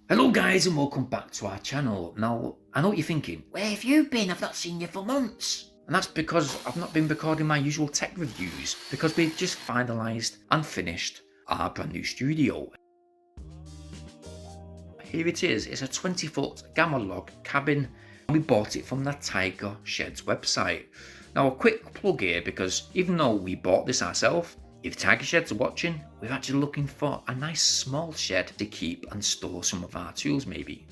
Hello guys and welcome back to our channel. Now, I know what you're thinking, where have you been? I've not seen you for months. And that's because I've not been recording my usual tech reviews, because we've just finalised and finished our brand new studio. Here it is, it's a 20-foot Gamma log cabin, and we bought it from the Tiger Sheds website. Now a quick plug here, because even though we bought this ourselves, if Tiger Sheds are watching, we're actually looking for a nice small shed to keep and store some of our tools maybe.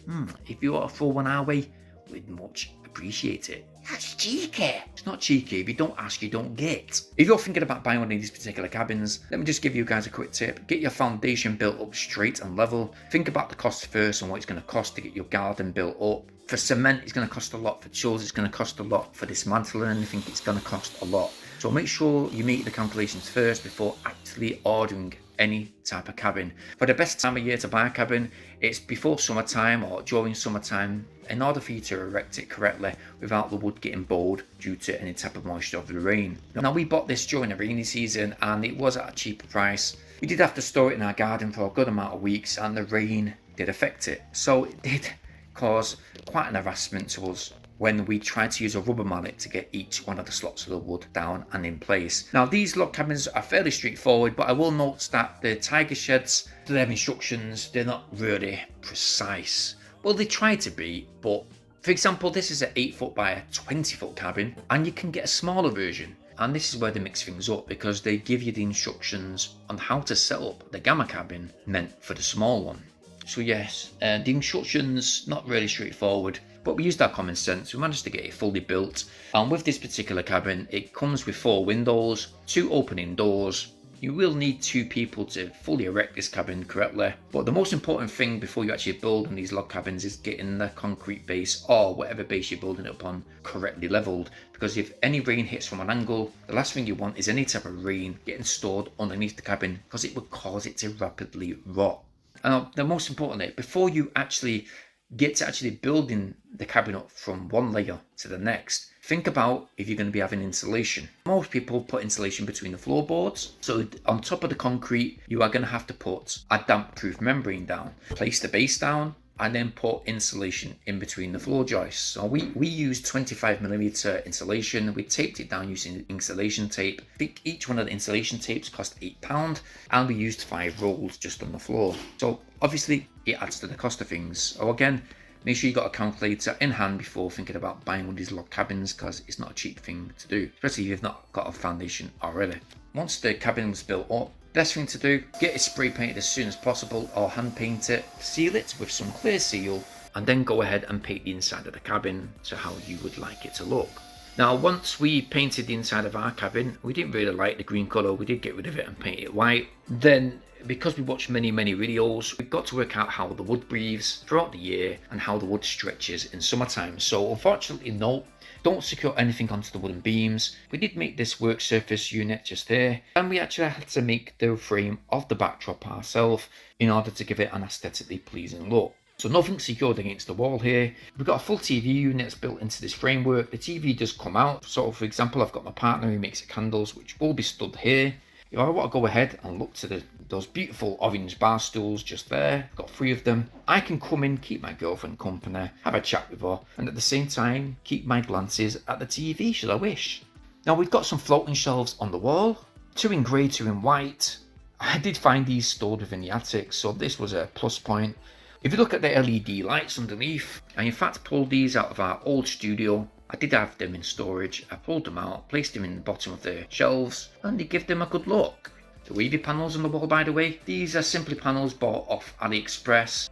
If you want to throw one our way, we'd much appreciate it. That's cheeky. It's not cheeky. If you don't ask, you don't get. If you're thinking about buying one of these particular cabins, let me just give you guys a quick tip. Get your foundation built up straight and level. Think about the cost first and what it's going to cost to get your garden built up. For cement, it's going to cost a lot. For tools, it's going to cost a lot. For dismantling anything, it's going to cost a lot. So make sure you make the calculations first before actually ordering any type of cabin. For the best time of year to buy a cabin, it's before summertime or during summertime, in order for you to erect it correctly without the wood getting bowed due to any type of moisture of the rain. Now we bought this during the rainy season and it was at a cheaper price. We did have to store it in our garden for a good amount of weeks and the rain did affect it. So it did cause quite an harassment to us when we tried to use a rubber mallet to get each one of the slots of the wood down and in place. Now these log cabins are fairly straightforward, but I will note that the Tiger Sheds, their instructions, they're not really precise. Well, they try to be, but for example, this is an 8-foot by a 20-foot cabin, and you can get a smaller version. And this is where they mix things up, because they give you the instructions on how to set up the Gamma cabin meant for the small one. So yes, the instructions not really straightforward, but we used our common sense. We managed to get it fully built, and with this particular cabin it comes with 4 windows, 2 opening doors. You will need 2 people to fully erect this cabin correctly, but the most important thing before you actually build on these log cabins is getting the concrete base or whatever base you're building it upon correctly leveled, because if any rain hits from an angle, the last thing you want is any type of rain getting stored underneath the cabin, because it would cause it to rapidly rot. And the most importantly, before you actually get to actually building the cabin up from one layer to the next, think about if you're going to be having insulation. Most people put insulation between the floorboards, so on top of the concrete you are going to have to put a damp proof membrane down, place the base down, and then put insulation in between the floor joists. So we used 25mm insulation. We taped it down using insulation tape. I think each one of the insulation tapes cost £8, and we used 5 rolls just on the floor. So obviously it adds to the cost of things. So again, make sure you got a calculator in hand before thinking about buying one of these log cabins, because it's not a cheap thing to do, especially if you've not got a foundation already. Once the cabin was built up, best thing to do, get it spray painted as soon as possible or hand paint it, seal it with some clear seal, and then go ahead and paint the inside of the cabin to how you would like it to look. Now once we painted the inside of our cabin, we didn't really like the green colour, we did get rid of it and paint it white. Then because we watched many videos, we've got to work out how the wood breathes throughout the year and how the wood stretches in summertime. So unfortunately no, don't secure anything onto the wooden beams. We did make this work surface unit just there, and we actually had to make the frame of the backdrop ourselves in order to give it an aesthetically pleasing look. So nothing secured against the wall here. We've got a full TV unit that's built into this framework. The TV does come out. So for example, I've got my partner who makes the candles, which will be stood here. If I want to go ahead and look to those beautiful orange bar stools just there, got 3 of them, I can come in, keep my girlfriend company, have a chat with her, and at the same time keep my glances at the TV should I wish. Now we've got some floating shelves on the wall, 2 in grey, 2 in white. I did find these stored within the attic, so this was a plus point. If you look at the LED lights underneath, I in fact pulled these out of our old studio. I did have them in storage. I pulled them out, placed them in the bottom of the shelves, and they give them a good look. The wavy panels on the wall, by the way, these are simply panels bought off AliExpress.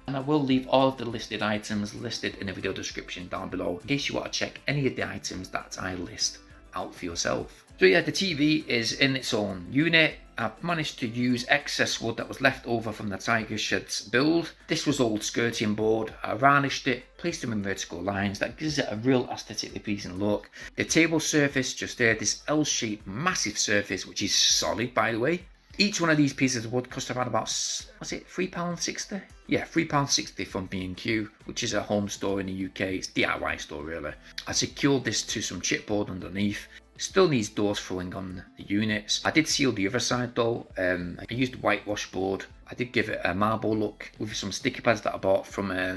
And I will leave all of the listed items listed in the video description down below in case you want to check any of the items that I list out for yourself. So yeah, the TV is in its own unit. I've managed to use excess wood that was left over from the Tiger Sheds build. This was old skirting board. I varnished it, placed them in vertical lines. That gives it a real aesthetically pleasing look. The table surface just there, this L-shaped massive surface, which is solid by the way. Each one of these pieces of wood cost around about, was it £3.60? Yeah, £3.60 from B&Q, which is a home store in the UK. It's a DIY store really. I secured this to some chipboard underneath. Still needs doors throwing on the units. I did seal the other side though. I used whitewash board I did give it a marble look with some sticky pads that I bought from, I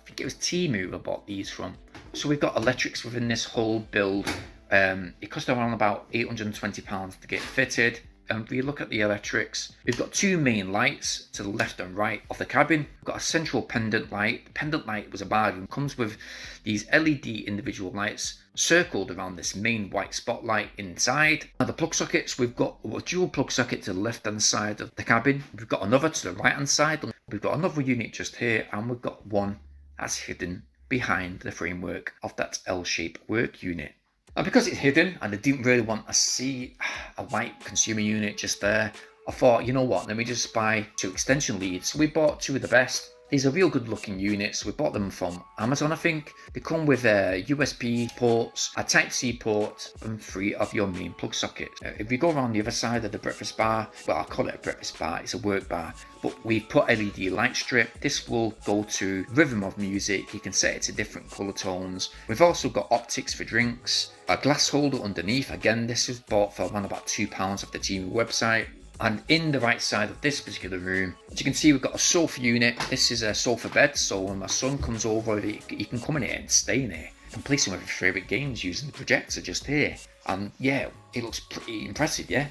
think it was Temu I bought these from. So we've got electrics within this whole build. It cost around about £820 to get fitted. And if we look at the electrics, we've got two main lights to the left and right of the cabin. We've got a central pendant light. The pendant light was a bargain. It comes with these LED individual lights circled around this main white spotlight inside. Now the plug sockets, we've got a dual plug socket to the left hand side of the cabin. We've got another to the right hand side. We've got another unit just here, and we've got one that's hidden behind the framework of that L-shaped work unit. Now because it's hidden and I didn't really want to see a white consumer unit just there, I thought, you know what, let me just buy two extension leads. So we bought two of the best. These are real good looking units. We bought them from Amazon, I think. They come with USB ports, a Type-C port, and 3 of your main plug sockets. If you go around the other side of the breakfast bar, well, I'll call it a breakfast bar, it's a work bar, but we've put LED light strip. This will go to rhythm of music. You can set it to different colour tones. We've also got optics for drinks, a glass holder underneath. Again, this was bought for around about £2 off the Gmail website. And in the right side of this particular room, as you can see, we've got a sofa unit. This is a sofa bed, so when my son comes over, he can come in here and stay in here and play some of his favourite games using the projector just here. And yeah, it looks pretty impressive, yeah?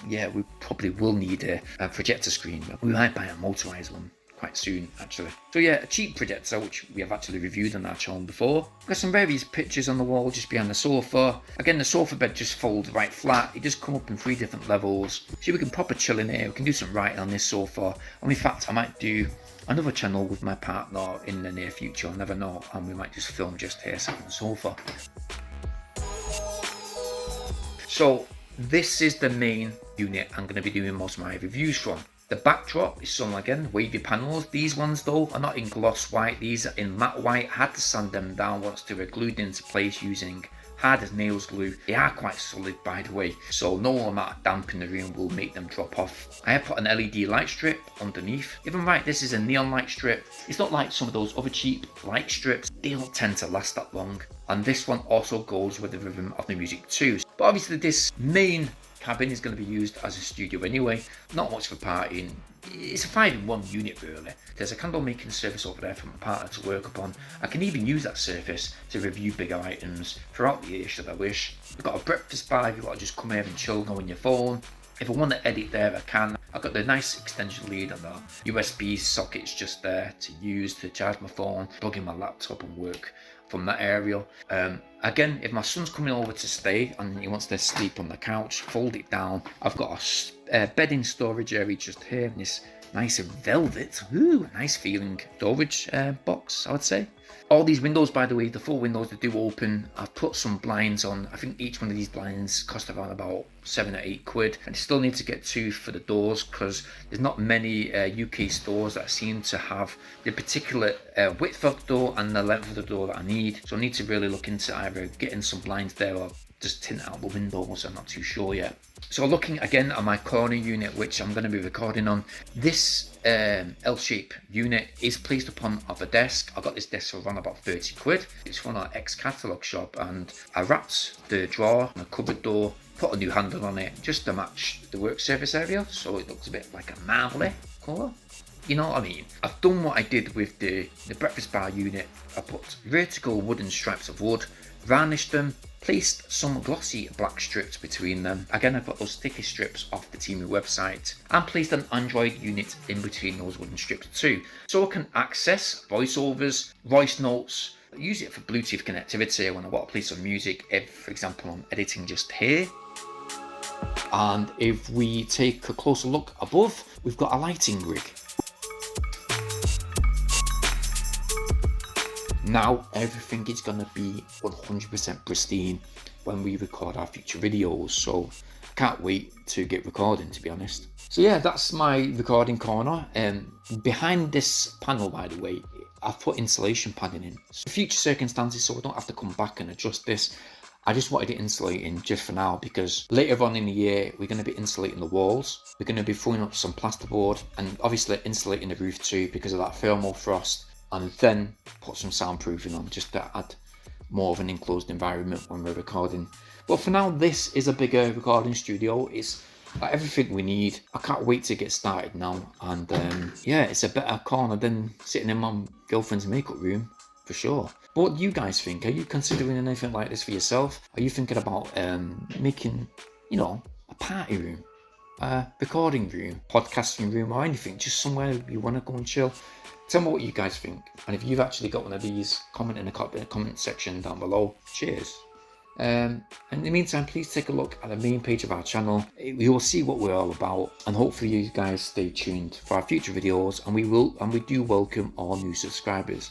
Yeah, we probably will need a projector screen, but we might buy a motorised one quite soon, actually. So yeah, a cheap projector, which we have actually reviewed on our channel before. We've got some various pictures on the wall just behind the sofa. Again, the sofa bed just folds right flat. It does come up in 3 different levels. So we can proper chill in here. We can do some writing on this sofa. And in fact, I might do another channel with my partner in the near future. I never know. And we might just film just here sitting on the sofa. So this is the main unit I'm going to be doing most of my reviews from. The backdrop is some, again, wavy panels. These ones though are not in gloss white, these are in matte white. I had to sand them down once they were glued into place using hard as nails glue. They are quite solid, by the way, so no amount of damp in the room will make them drop off. I have put an LED light strip underneath. If I'm right, this is a neon light strip. It's not like some of those other cheap light strips. They don't tend to last that long. And this one also goes with the rhythm of the music too. But obviously this main cabin is going to be used as a studio anyway, not much for partying. It's a 5-in-1 unit really. There's a candle making surface over there for my partner to work upon. I can even use that surface to review bigger items throughout the year should I wish. We've got a breakfast bar if you want to just come here and chill, go on your phone. If I want to edit there, I can. I've got the nice extension lead and the USB sockets just there to use to charge my phone, plug in my laptop and work from that area. Again, if my son's coming over to stay and he wants to sleep on the couch, fold it down. I've got a bedding storage area just here in this nice velvet, nice feeling storage box, I would say. All these windows, by the way, the 4 windows that do open, I've put some blinds on. I think each one of these blinds cost around about 7 or 8 quid. And still need to get 2 for the doors because there's not many UK stores that seem to have the particular width of the door and the length of the door that I need. So I need to really look into either getting some blinds there or just tint out the windows. I'm not too sure yet. So looking again at my corner unit, which I'm going to be recording on, this L-shaped unit is placed upon of a desk. I got this desk for around about 30 quid. It's from our ex-catalogue shop, and I wrapped the drawer and the cupboard door, put a new handle on it just to match the work surface area, so it looks a bit like a marbly colour. You know what I mean? I've done what I did with the breakfast bar unit. I put vertical wooden stripes of wood, varnished them, placed some glossy black strips between them. Again, I put those sticky strips off the Temu website and placed an Android unit in between those wooden strips too. So I can access voiceovers, voice notes, use it for Bluetooth connectivity when I want to play some music, if, for example, I'm editing just here. And if we take a closer look above, we've got a lighting rig. Now everything is going to be 100% pristine when we record our future videos, so I can't wait to get recording, to be honest. So yeah, that's my recording corner. Behind this panel, by the way, I've put insulation padding in. For future circumstances, so I don't have to come back and adjust this. I just wanted it insulating just for now because later on in the year we're going to be insulating the walls. We're going to be throwing up some plasterboard and obviously insulating the roof too because of that thermal frost. And then put some soundproofing on just to add more of an enclosed environment when we're recording. But for now, this is a bigger recording studio. It's like everything we need. I can't wait to get started now. And yeah, it's a better corner than sitting in my girlfriend's makeup room, for sure. But what do you guys think? Are you considering anything like this for yourself? Are you thinking about making, you know, a party room, a recording room, podcasting room, or anything? Just somewhere you want to go and chill? Tell me what you guys think. And if you've actually got one of these, comment in the comment section down below. Cheers. In the meantime, please take a look at the main page of our channel. We will see what we're all about, and hopefully you guys stay tuned for our future videos. And we do welcome all new subscribers.